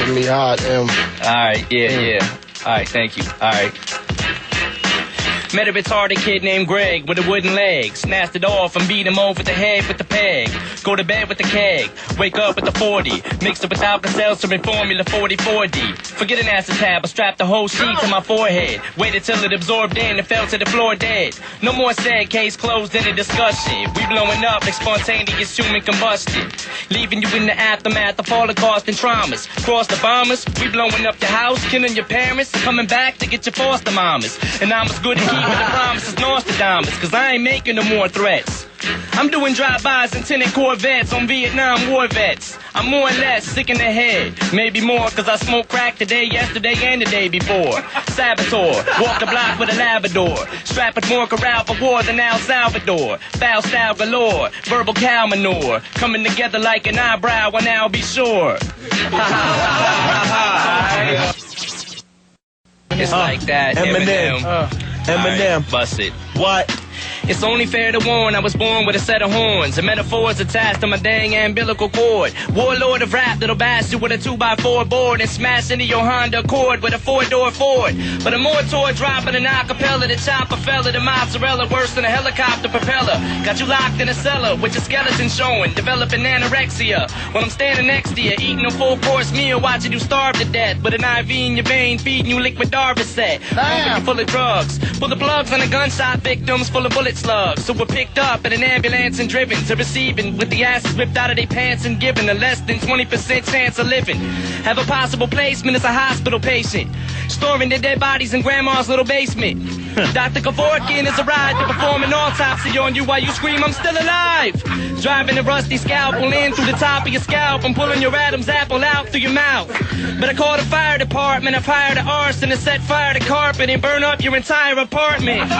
Getting me hot, All right, yeah. All right, thank you. All right. Met a retarded kid named Greg with a wooden leg. Snatched it off and beat him over the head with the peg. Go to bed with the keg. Wake up with the 40. Mixed it with Alka-Seltzer and Formula 44D. Forget an acetab, I strapped the whole sheet to my forehead. Waited till it absorbed in and fell to the floor dead. No more said, case closed in a discussion. We blowing up like spontaneous human combustion. Leaving you in the aftermath of Holocaust and traumas. Cross the bombers, we blowing up your house, killing your parents, coming back to get your foster mamas. And I'm as good at keeping the promises Nostradamus, cause I ain't making no more threats. I'm doing drive-bys and tinted Corvettes on Vietnam war vets. I'm more or less sick in the head, maybe more cause I smoked crack today, yesterday, and the day before. Saboteur, walk the block with a Labrador, strapping more corral for war than El Salvador. Foul style galore, verbal cow manure, coming together like an eyebrow, and I'll be sure. It's like that, Eminem. Eminem. Right, bust it. What? It's only fair to warn, I was born with a set of horns and metaphors attached to my dang umbilical cord. Warlord of rap that'll bash you with a 2x4 board and smash into your Honda Accord with a 4-door Ford. But a mortar dropping an acapella, the chopper fella, the mozzarella worse than a helicopter propeller. Got you locked in a cellar with your skeleton showing, developing anorexia. While I'm standing next to you, eating a full-course meal, watching you starve to death with an IV in your vein, feeding you liquid Darvocet. Pumping you full of drugs. Pull the plugs on the gunshot victims full of bullet slugs. So we're picked up in an ambulance and driven to receiving with the asses ripped out of their pants and given a less than 20% chance of living. Have a possible placement as a hospital patient, storing their dead bodies in grandma's little basement. Dr. Kevorkian is a ride to perform an autopsy on you while you scream, I'm still alive. Driving a rusty scalpel in through the top of your scalp and pulling your Adam's apple out through your mouth. But I call the fire department, I've hired an arson to set fire to carpet and burn up your entire apartment.